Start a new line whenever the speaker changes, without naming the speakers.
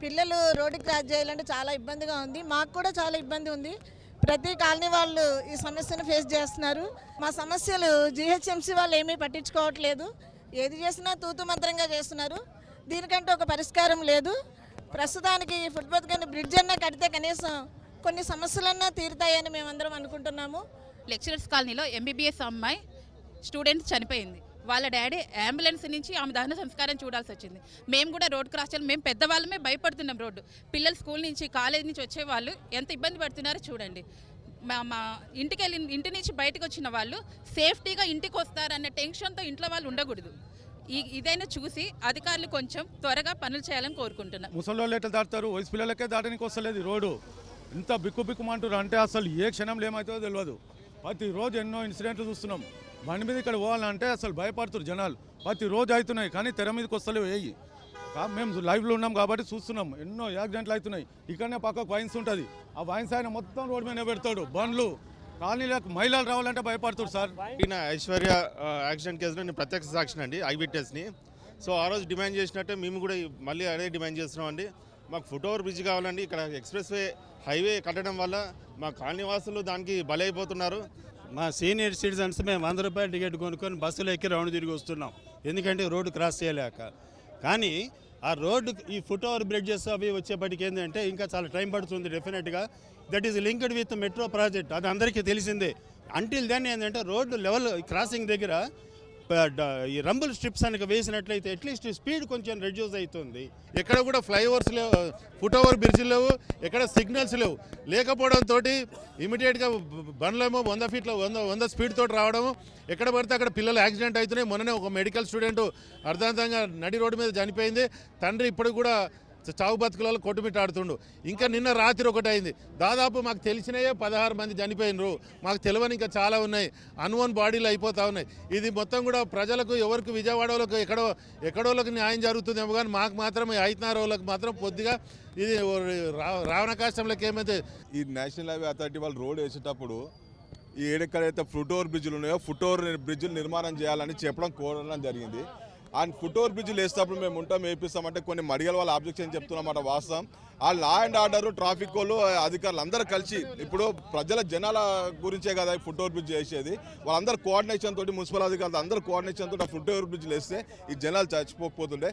పిల్లలు road cross చేయాలంటే చాలా ఇబ్బందిగా ఉంది. మాకు కూడా చాలా ఇబ్బంది ఉంది. ప్రతి కాలనీ వాళ్ళు ఈ సమస్యను ఫేస్ చేస్తున్నారు. మా సమస్యలు జీహెచ్ఎంసీ వాళ్ళు ఏమీ పట్టించుకోవట్లేదు. ఏది చేసినా తూతు మంత్రంగా చేస్తున్నారు. దీనికంటే ఒక పరిష్కారం లేదు. ప్రస్తుతానికి ఫుట్పాత్ కానీ బ్రిడ్జ్ అన్నా కడితే కనీసం కొన్ని సమస్యలన్నా తీరుతాయని మేమందరం అనుకుంటున్నాము.
లెక్చరర్స్ కాలనీలో ఎంబీబీఎస్ అమ్మాయి స్టూడెంట్ చనిపోయింది. వాళ్ళ డాడీ అంబులెన్స్ నుంచి ఆమె దహన సంస్కారం చూడాల్సి వచ్చింది. మేము కూడా రోడ్ క్రాస్ చేయాలి, మేము పెద్దవాళ్ళమే భయపడుతున్నాం. రోడ్డు పిల్లలు స్కూల్ నుంచి కాలేజ్ నుంచి వచ్చే వాళ్ళు ఎంత ఇబ్బంది పడుతున్నారో చూడండి. మా ఇంటి నుంచి బయటకు వచ్చిన వాళ్ళు సేఫ్టీగా ఇంటికి వస్తారన్న టెన్షన్తో ఇంట్లో వాళ్ళు ఉండకూడదు. ఇదైనా చూసి అధికారులు కొంచెం త్వరగా పనులు చేయాలని కోరుకుంటున్నాం.
ముసలి ఎట్లా దాటుతారు, వయసు పిల్లలకే దాటడానికి వస్తలేదు రోడ్డు. ఇంత బిక్కుమంటారు అంటే అసలు ఏ క్షణంలో ఏమవుతుందో తెలియదు. ప్రతిరోజు ఎన్నో ఇన్సిడెంట్లు చూస్తున్నాం. బండి మీద ఇక్కడ పోవాలంటే అసలు భయపడుతున్నారు జనాలు. ప్రతిరోజు అవుతున్నాయి కానీ తెర మీదకి వస్తలేవు. వేయి మేము లైవ్లో ఉన్నాం కాబట్టి చూస్తున్నాం. ఎన్నో యాక్సిడెంట్లు అవుతున్నాయి. ఇక్కడనే పక్కకు వైన్స్ ఉంటుంది. ఆ వైన్స్ ఆయన మొత్తం రోడ్డు మీద పెడతాడు. బండ్లు కాలనీలకు మహిళలు రావాలంటే భయపడుతుంది సార్.
ఈయన ఐశ్వర్య యాక్సిడెంట్ కేసులో నేను ప్రత్యక్ష సాక్షిని అండి, ఐ విట్నెస్ని. సో ఆ రోజు డిమాండ్ చేసినట్టే మేము కూడా మళ్ళీ అదే డిమాండ్ చేస్తున్నాం అండి. మాకు ఫుట్ ఓవర్ బ్రిడ్జ్ కావాలండి. ఇక్కడ ఎక్స్ప్రెస్ వే హైవే కట్టడం వల్ల మా కాలనీ వాసులు దానికి బలైపోతున్నారు.
మా సీనియర్ సిటిజన్స్ మేము 100 రూపాయలు టికెట్ కొనుక్కొని బస్సులో ఎక్కి రౌండ్ తిరిగి వస్తున్నాం. ఎందుకంటే రోడ్డు క్రాస్ చేయలేక. కానీ ఆ రోడ్డు ఈ ఫుట్ ఓవర్ బ్రిడ్జెస్ అవి వచ్చేప్పటికి ఏంటంటే ఇంకా చాలా టైం పడుతుంది డెఫినెట్గా. That is linked with metro project, అది అందరికీ తెలిసిందే. అంటిల్ దెన్ ఏంటంటే రోడ్డు లెవెల్ క్రాసింగ్ దగ్గర ఈ రంబుల్ స్ట్రిప్స్ అనేక వేసినట్లయితే అట్లీస్ట్ స్పీడ్ కొంచెం రెడ్యూస్ అవుతుంది.
ఎక్కడ కూడా ఫ్లైఓవర్స్ లేవు, ఫుట్ ఓవర్ బ్రిడ్జ్ లేవు, ఎక్కడ సిగ్నల్స్ లేవు. లేకపోవడంతో ఇమీడియట్గా బండ్లేమో 100 ఫీట్లో 100 స్పీడ్ తోటి రావడము. ఎక్కడ పడితే అక్కడ పిల్లలు యాక్సిడెంట్ అవుతున్నాయి. మొన్ననే ఒక మెడికల్ స్టూడెంట్ అర్ధాంతంగా నడి రోడ్డు మీద చనిపోయింది. తండ్రి ఇప్పుడు కూడా చావు బతుకులలో కొట్టుమిట్టాడుతుండు. ఇంకా నిన్న రాత్రి ఒకటి అయింది. దాదాపు మాకు తెలిసినయే 16 మంది చనిపోయినరు. మాకు తెలియని ఇంకా చాలా ఉన్నాయి. అన్వోన్ బాడీలు అయిపోతూ ఉన్నాయి. ఇది మొత్తం కూడా ప్రజలకు ఎవరికి విజయవాడలోకి ఎక్కడోళ్ళకి న్యాయం జరుగుతుందేమో కానీ మాకు మాత్రం 5 వాళ్ళకి మాత్రం కొద్దిగా ఇది రావణ కాష్టంలోకి ఏమైతే.
ఈ నేషనల్ హైవే అథారిటీ వాళ్ళు రోడ్ వేసేటప్పుడు ఈ ఏడెక్కడైతే ఫుట్ ఓవర్ బ్రిడ్జ్లు ఉన్నాయో ఫుట్ ఓవర్ బ్రిడ్జ్లు నిర్మాణం చేయాలని చెప్పడం కోరడం జరిగింది. అండ్ ఫుట్ ఓవర్ బ్రిడ్జ్లు వేసేటప్పుడు మేము ఉంటాం వేపిస్తామంటే కొన్ని మడిగల వాళ్ళు ఆబ్జెక్షన్ చెప్తున్నమాట వాస్తవం. ఆ లా అండ్ ఆర్డర్ ట్రాఫిక్ వాళ్ళు అధికారులు అందరూ కలిసి ఇప్పుడు జనాల గురించే కదా ఫుట్ ఓవర్ బ్రిడ్జ్ వేసేది. వాళ్ళందరూ కోఆర్డినేషన్ తోటి మున్సిపల్ అధికారులు అందరూ కోఆర్డినేషన్ తోటి ఆ ఫుట్ ఓవర్ బ్రిడ్జ్లు వేస్తే ఈ జనాలు చచ్చిపోతుండే.